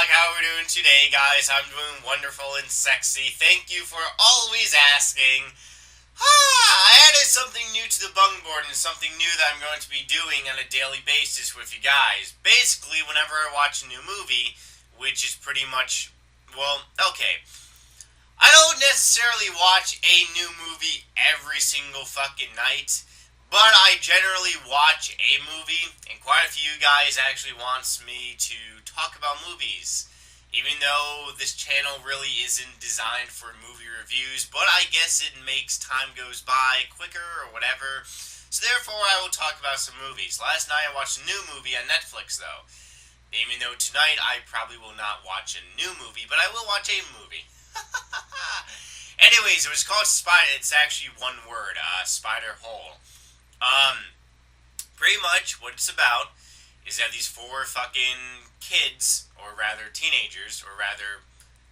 vlog. How are we doing today, guys? I'm doing wonderful and sexy. Thank you for always asking. I added something new to the bung board and something new that I'm going to be doing on a daily basis with you guys. Basically, whenever I watch a new movie, which is pretty much, well, okay. I don't necessarily watch a new movie every single fucking night, but I generally watch a movie, and quite a few guys actually wants me to talk about movies. Even though this channel really isn't designed for movie reviews, but I guess it makes time goes by quicker or whatever. So therefore I will talk about some movies. Last night I watched a new movie on Netflix though. Even though tonight I probably will not watch a new movie, but I will watch a movie. Anyways, it was called Spider. It's actually one word, Spider Hole. Pretty much what it's about is that these four fucking kids, or rather teenagers, or rather,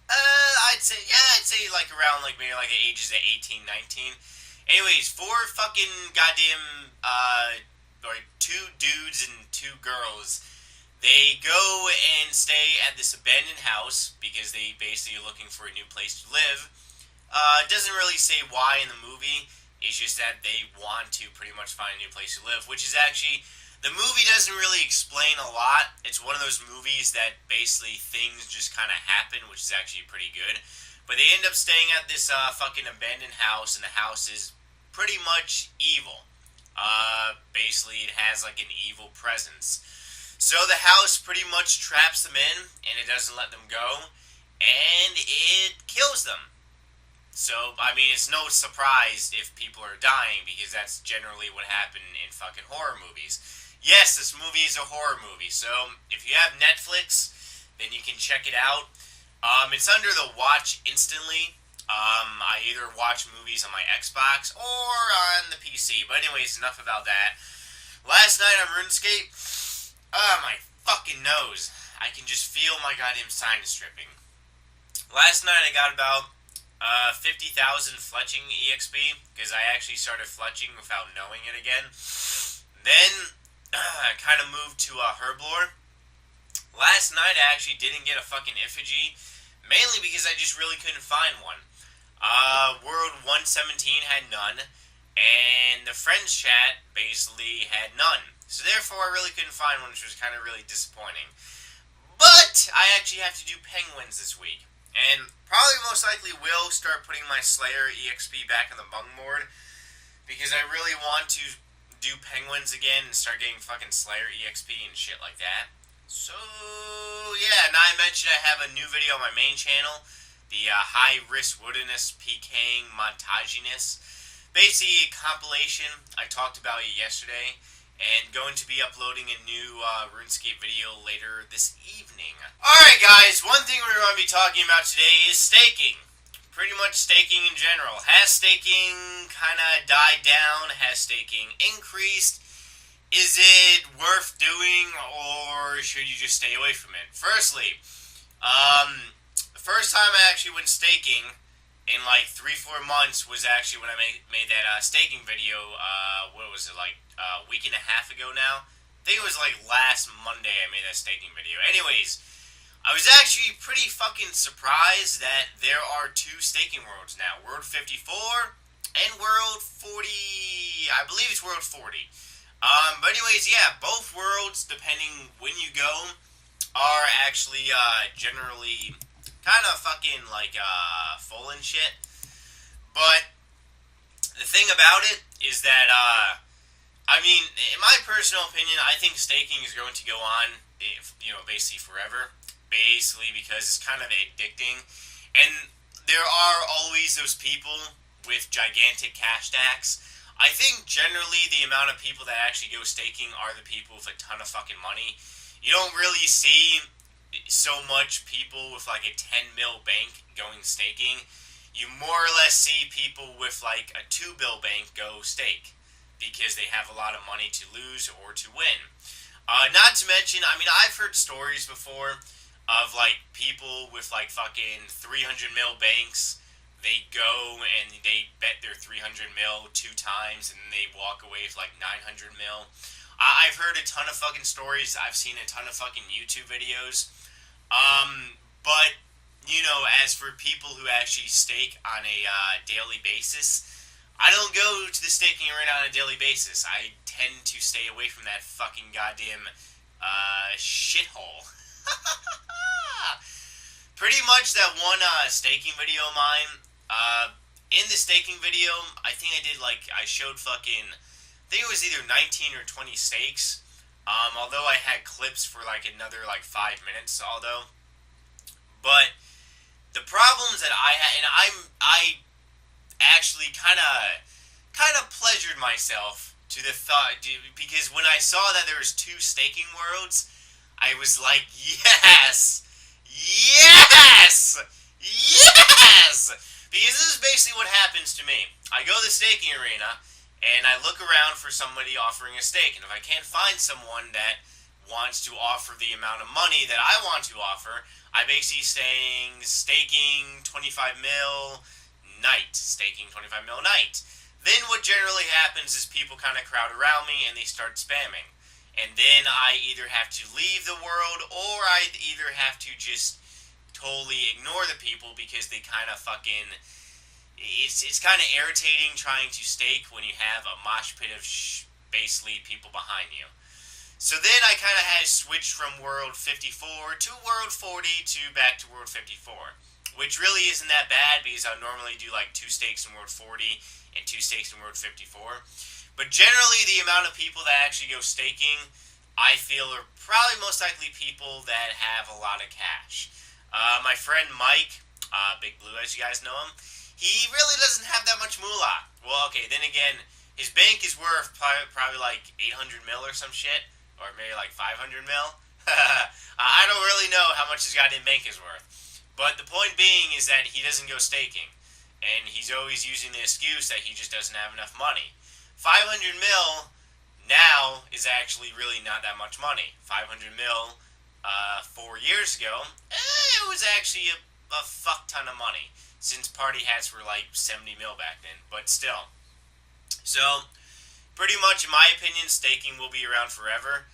I'd say like around like maybe like the ages of 18, 19. Anyways, four fucking goddamn, like two dudes and two girls. They go and stay at this abandoned house because they basically are looking for a new place to live. It doesn't really say why in the movie. It's just that they want to pretty much find a new place to live, which is actually, the movie doesn't really explain a lot. It's one of those movies that basically things just kind of happen, which is actually pretty good. But they end up staying at this fucking abandoned house, and the house is pretty much evil. Basically, it has like an evil presence. So the house pretty much traps them in, and it doesn't let them go, and it kills them. So, I mean, it's no surprise if people are dying, because that's generally what happened in fucking horror movies. Yes, this movie is a horror movie, so if you have Netflix, then you can check it out. It's under the Watch Instantly. I either watch movies on my Xbox or on the PC, but anyways, enough about that. Last night on RuneScape, my fucking nose. I can just feel my goddamn sinus dripping. Last night I got about 50,000 fletching EXP, because I actually started fletching without knowing it again. Then, I kind of moved to Herblore. Last night I actually didn't get a fucking effigy, mainly because I just really couldn't find one. World 117 had none, and the Friends chat basically had none. So therefore I really couldn't find one, which was kind of really disappointing. But, I actually have to do penguins this week. And probably most likely will start putting my Slayer EXP back on the bung board, because I really want to do penguins again and start getting fucking Slayer EXP and shit like that. So, yeah, now I mentioned I have a new video on my main channel, the High Risk Wilderness PKing Montaginess. Basically a compilation. I talked about it yesterday. And going to be uploading a new RuneScape video later this evening. Alright guys, one thing we're going to be talking about today is staking. Pretty much staking in general. Has staking kind of died down? Has staking increased? Is it worth doing, or should you just stay away from it? Firstly, the first time I actually went staking in like 3-4 months was actually when I made that staking video, what was it, like a week and a half ago now? I think it was like last Monday I made that staking video. Anyways, I was actually pretty fucking surprised that there are two staking worlds now. World 54 and World 40, I believe it's World 40. But anyways, yeah, both worlds, depending when you go, are actually generally kind of fucking like full and shit. But the thing about it is that I mean, in my personal opinion, I think staking is going to go on, basically forever. Basically because it's kind of addicting, and there are always those people with gigantic cash stacks. I think generally the amount of people that actually go staking are the people with a ton of fucking money. You don't really see so much people with like a 10 mil bank going staking. You more or less see people with like a 2 bill bank go stake, because they have a lot of money to lose or to win. Not to mention, I mean, I've heard stories before of like people with like fucking 300 mil banks. They go and they bet their 300 mil 2 times, and then they walk away with like 900 mil. I've heard a ton of fucking stories. I've seen a ton of fucking YouTube videos But, you know, as for people who actually stake on a daily basis, I don't go to the staking arena on a daily basis. I tend to stay away from that fucking goddamn shithole. Pretty much that one staking video of mine. In the staking video, I think I showed fucking, I think it was either 19 or 20 stakes. Although I had clips for like another like 5 minutes, but the problems that I had, and I actually kind of pleasured myself to the thought, because when I saw that there was two staking worlds, I was like, yes, yes, yes, because this is basically what happens to me. I go to the staking arena and I look around for somebody offering a stake, and if I can't find someone that wants to offer the amount of money that I want to offer, I basically saying staking 25 mil night, staking 25 mil night. Then what generally happens is people kind of crowd around me and they start spamming. And then I either have to leave the world or I either have to just totally ignore the people because they kind of fucking... It's kind of irritating trying to stake when you have a mosh pit of basically people behind you. So then I kind of had to switch from World 54 to World 40 to back to World 54. Which really isn't that bad because I normally do like 2 stakes in World 40 and 2 stakes in World 54. But generally the amount of people that actually go staking, I feel are probably most likely people that have a lot of cash. My friend Mike, Big Blue as you guys know him, he really doesn't have that much moolah. Well, okay, then again, his bank is worth probably like 800 mil or some shit, or maybe like 500 mil. I don't really know how much his goddamn bank is worth. But the point being is that he doesn't go staking, and he's always using the excuse that he just doesn't have enough money. 500 mil now is actually really not that much money. 500 mil 4 years ago, it was actually a fuck ton of money, since party hats were like 70 mil back then, but still. So, pretty much in my opinion, staking will be around forever.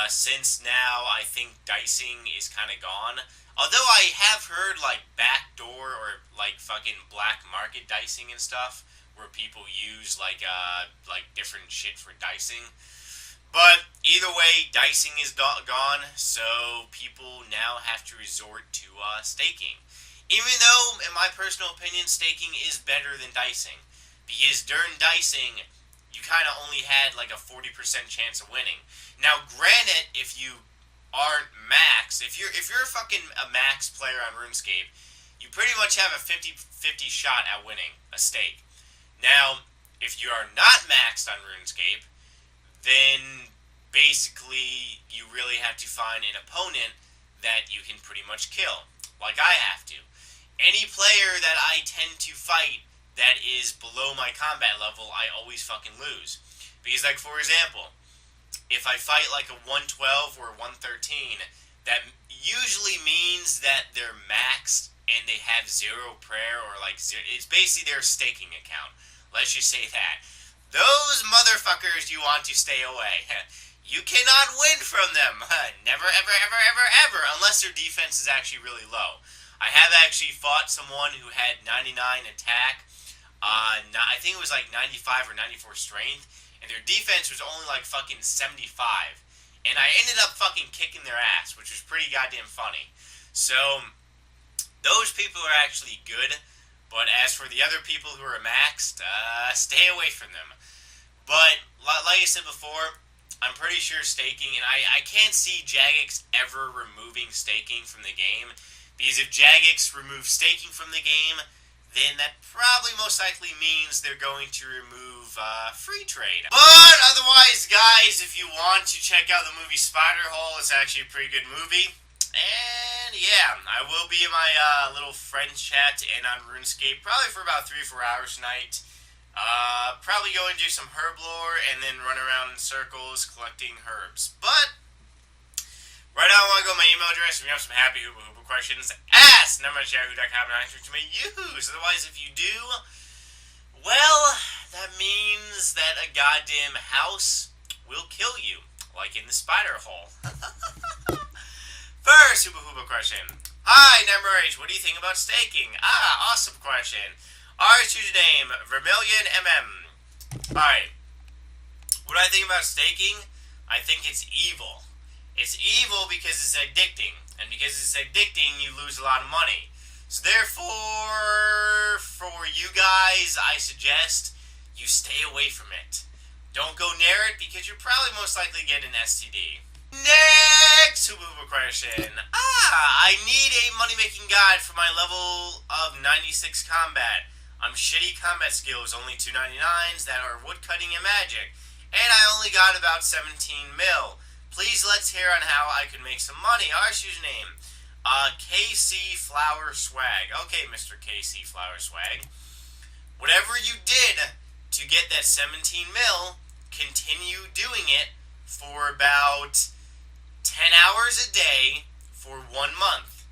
Since now I think dicing is kind of gone. Although I have heard like backdoor or like fucking black market dicing and stuff, where people use like different shit for dicing. But either way, dicing is gone, so people now have to resort to staking. Even though, in my personal opinion, staking is better than dicing. Because during dicing, you kind of only had like a 40% chance of winning. Now, granted, if you aren't max, if you're fucking a max player on RuneScape, you pretty much have a 50-50 shot at winning a stake. Now, if you are not maxed on RuneScape, then basically you really have to find an opponent that you can pretty much kill, like I have to. Any player that I tend to fight that is below my combat level, I always fucking lose. Because, like, for example, if I fight like a 112 or a 113, that usually means that they're maxed and they have 0 prayer or like zero. It's basically their staking account. Let's just say that. Those motherfuckers you want to stay away. You cannot win from them. Never, ever, ever, ever, ever, unless their defense is actually really low. I have actually fought someone who had 99 attack, I think it was like 95 or 94 strength, and their defense was only like fucking 75. And I ended up fucking kicking their ass, which was pretty goddamn funny. So, those people are actually good, but as for the other people who are maxed, stay away from them. But, like I said before, I'm pretty sure staking, and I can't see Jagex ever removing staking from the game, because if Jagex removes staking from the game, then that probably most likely means they're going to remove free trade. But otherwise, guys, if you want to check out the movie Spider-Hole, it's actually a pretty good movie. And yeah, I will be in my little friends chat and on RuneScape probably for about 3 or 4 hours tonight. Probably go and do some herb lore and then run around in circles collecting herbs. But right now I want to go to my email address. If you have some happy hooba hooba questions, ask number@yahoo.com and answer to my use. Otherwise, if you do, well, that means that a goddamn house will kill you, like in the Spider-Hole. First Super Hoopa question. Hi, Number H, what do you think about staking? Ah, awesome question. Ours username, Vermilion MM. Alright. What do I think about staking? I think it's evil. It's evil because it's addicting. And because it's addicting, you lose a lot of money. So therefore, for you guys, I suggest you stay away from it. Don't go near it because you'll probably most likely get an STD. Next Super Hoopa question. I need a money-making guide for my level of 96 combat. I'm shitty combat skills, only 299s that are woodcutting and magic. And I only got about 17 mil. Please let's hear on how I can make some money. Our username, KC Flower Swag. Okay, Mr. KC Flower Swag. Whatever you did to get that 17 mil, continue doing it for about 10 hours a day for 1 month.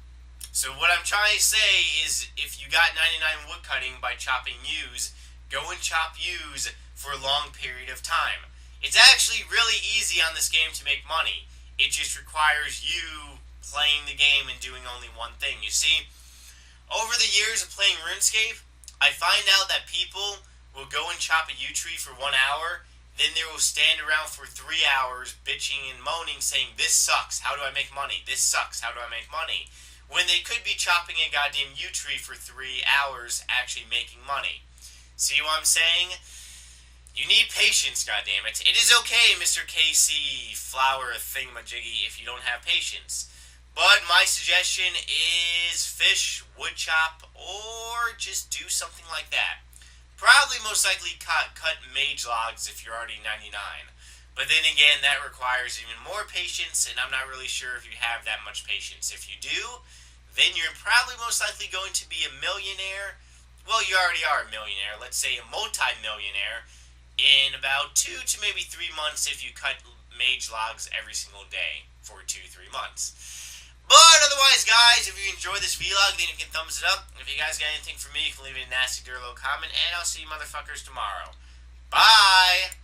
So what I'm trying to say is if you got 99 woodcutting by chopping yews, go and chop yews for a long period of time. It's actually really easy on this game to make money. It just requires you playing the game and doing only one thing. You see, over the years of playing RuneScape, I find out that people will go and chop a yew tree for 1 hour, then they will stand around for 3 hours bitching and moaning saying, this sucks, how do I make money? This sucks, how do I make money? When they could be chopping a goddamn yew tree for 3 hours actually making money. See what I'm saying? You need patience, goddammit. It is okay, Mr. KC Flower Thingamajiggy, if you don't have patience. But my suggestion is fish, wood chop, or just do something like that. Probably most likely cut mage logs if you're already 99. But then again, that requires even more patience, and I'm not really sure if you have that much patience. If you do, then you're probably most likely going to be a millionaire. Well, you already are a millionaire. Let's say a multi-millionaire in about 2 to maybe 3 months if you cut mage logs every single day for 2-3 months. But otherwise, guys, if you enjoyed this vlog, then you can thumbs it up. If you guys got anything for me, you can leave it in a nasty, dirty little comment, and I'll see you motherfuckers tomorrow. Bye!